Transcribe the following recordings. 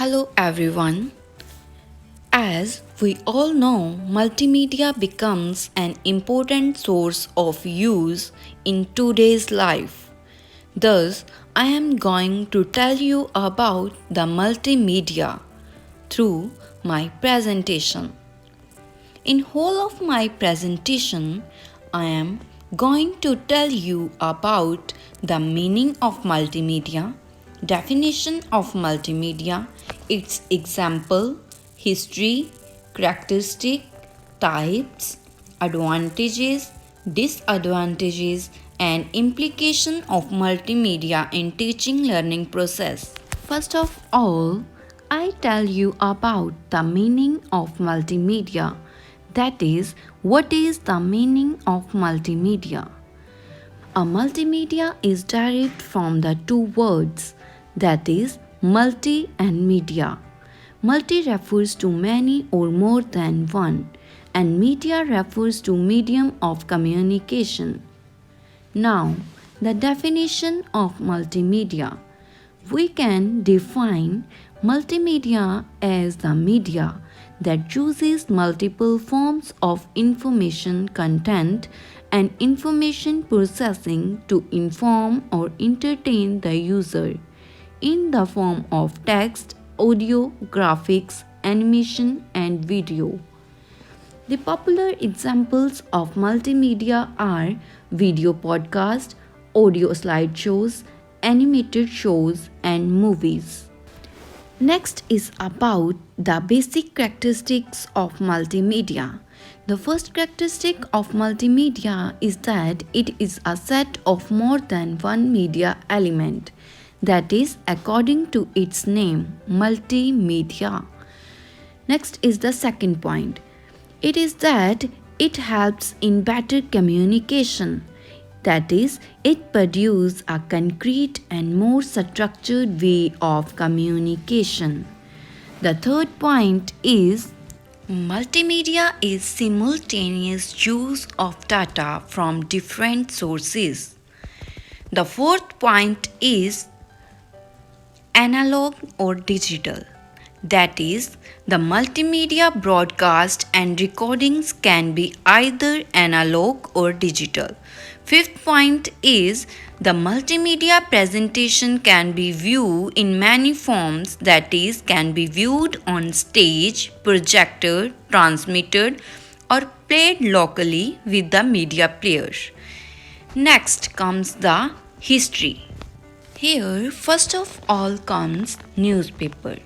Hello everyone. As we all know, multimedia becomes an important source of use in today's life. Thus, I am going to tell you about the multimedia through my presentation. In whole of my presentation, I am going to tell you about the meaning of multimedia, definition of multimedia, its example, history, characteristic, types, advantages, disadvantages, and implication of multimedia in teaching learning process. First of all, I tell you about the meaning of multimedia. That is, what is the meaning of multimedia? A multimedia is derived from the two words, that is, multi and media. Multi refers to many or more than one, and media refers to medium of communication. Now, the definition of multimedia. We can define multimedia as the media that uses multiple forms of information content and information processing to inform or entertain the user in the form of text, audio, graphics, animation, and video. The popular examples of multimedia are video podcast, audio slideshows, animated shows, and movies. Next is about the basic characteristics of multimedia. The first characteristic of multimedia is that it is a set of more than one media element, that is, according to its name, multimedia. Next is the second point. It is that it helps in better communication. That is, it produces a concrete and more structured way of communication. The third point is multimedia is simultaneous use of data from different sources. The fourth point is analog or digital. That is, the multimedia broadcast and recordings can be either analog or digital. Fifth point is the multimedia presentation can be viewed in many forms, that is, can be viewed on stage, projector, transmitted, or played locally with the media player. Next comes the history. Here, first of all comes newspaper.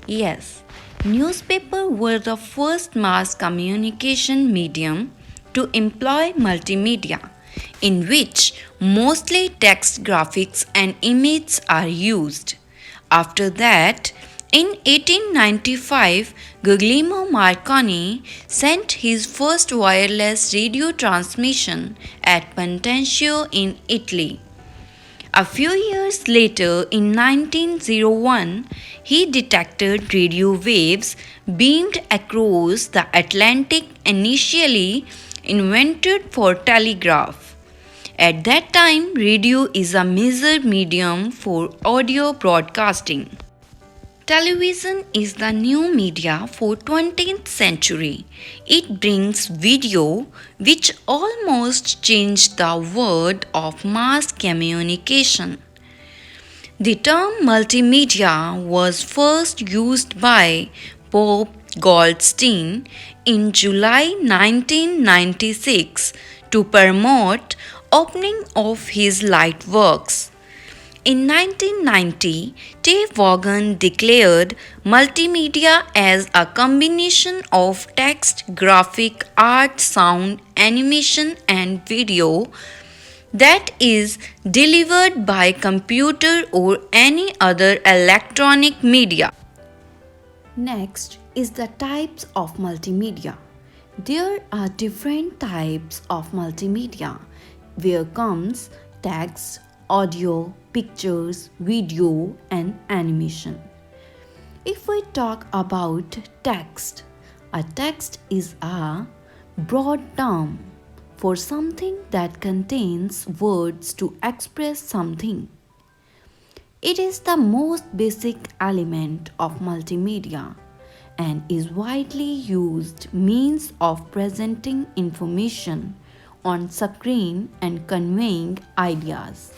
Yes, newspaper were the first mass communication medium to employ multimedia, in which mostly text, graphics, and images are used. After that, in 1895, Guglielmo Marconi sent his first wireless radio transmission at Pontencia in Italy. A few years later, in 1901, he detected radio waves beamed across the Atlantic, initially invented for telegraph. At that time, radio is a major medium for audio broadcasting. Television is the new media for 20th century. It brings video which almost changed the world of mass communication. The term multimedia was first used by Bob Goldstein in July 1996 to promote opening of his light works. In 1990, Dave Vaughan declared multimedia as a combination of text, graphic, art, sound, animation, and video that is delivered by computer or any other electronic media. Next is the types of multimedia. There are different types of multimedia, where comes text, audio, pictures, video, and animation. If we talk about text, a text is a broad term for something that contains words to express something. It is the most basic element of multimedia and is widely used means of presenting information on screen and conveying ideas.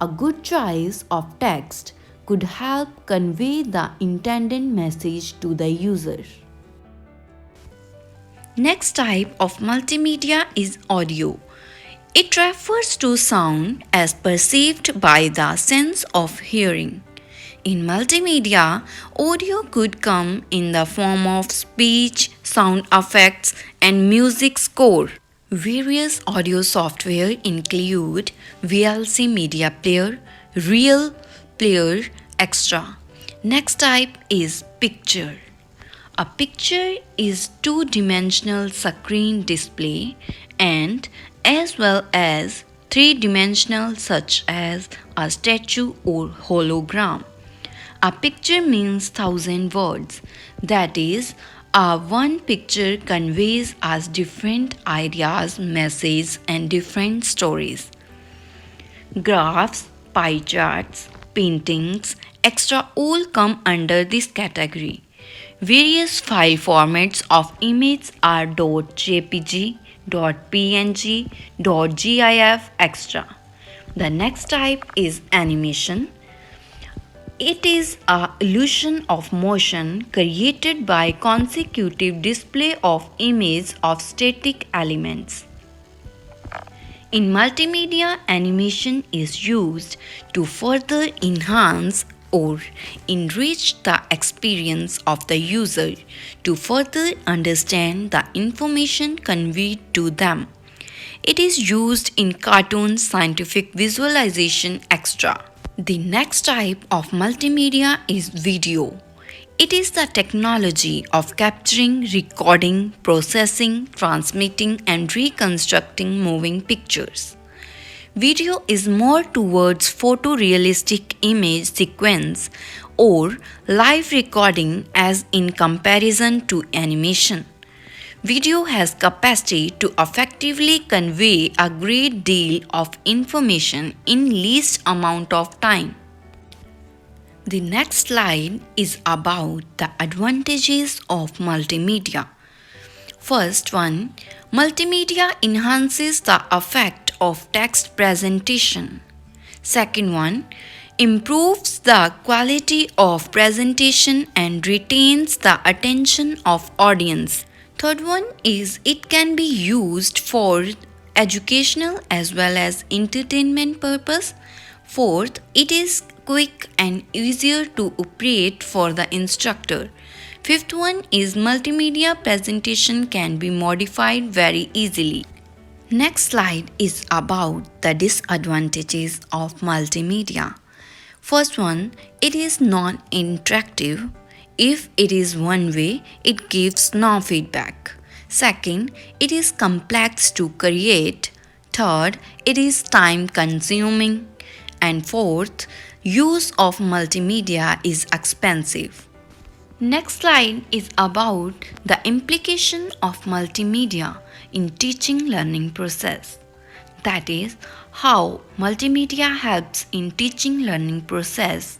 A good choice of text could help convey the intended message to the user. Next type of multimedia is audio. It refers to sound as perceived by the sense of hearing. In multimedia, audio could come in the form of speech, sound effects, and music score. Various audio software include VLC Media Player, Real Player, Extra. Next type is picture. A picture is two-dimensional screen display and as well as three-dimensional such as a statue or hologram. A picture means 1,000 words. That is, one picture conveys as different ideas, messages, and different stories. Graphs, pie charts, paintings, etc. all come under this category. Various file formats of image are .jpg, .png, .gif, etc. The next type is animation. It is an illusion of motion created by consecutive display of image of static elements. In multimedia, animation is used to further enhance or enrich the experience of the user to further understand the information conveyed to them. It is used in cartoons, scientific visualization, etc. The next type of multimedia is video. It is the technology of capturing, recording, processing, transmitting, and reconstructing moving pictures. Video is more towards photorealistic image sequence or live recording as in comparison to animation. Video has capacity to effectively convey a great deal of information in least amount of time. The next slide is about the advantages of multimedia. First one, multimedia enhances the effect of text presentation. Second one, improves the quality of presentation and retains the attention of audience. Third one is it can be used for educational as well as entertainment purpose. Fourth, it is quick and easier to operate for the instructor. Fifth one is multimedia presentation can be modified very easily. Next slide is about the disadvantages of multimedia. First one, it is non-interactive. If it is one way, it gives no feedback. Second, it is complex to create. Third, it is time consuming. And fourth, use of multimedia is expensive. Next slide is about the implication of multimedia in teaching learning process. That is, how multimedia helps in teaching learning process.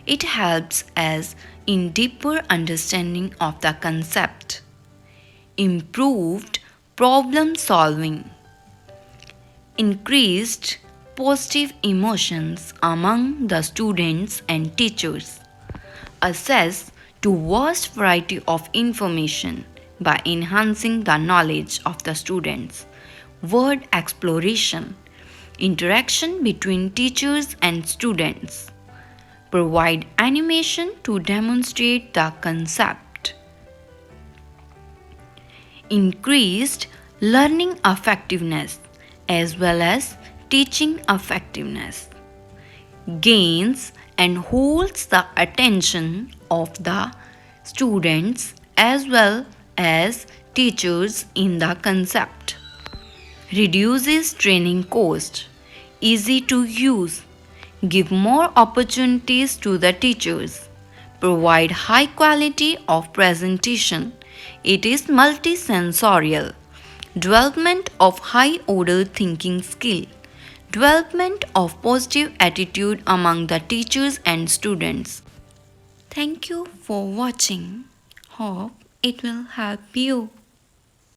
It helps us in deeper understanding of the concept, improved problem solving, increased positive emotions among the students and teachers, access to vast variety of information by enhancing the knowledge of the students, word exploration, interaction between teachers and students, provide animation to demonstrate the concept, increased learning effectiveness as well as teaching effectiveness, gains and holds the attention of the students as well as teachers in the concept, reduces training cost, easy to use, give more opportunities to the teachers, provide high quality of presentation. It is multisensorial, development of high order thinking skill, development of positive attitude among the teachers and students. Thank you for watching. Hope it will help you.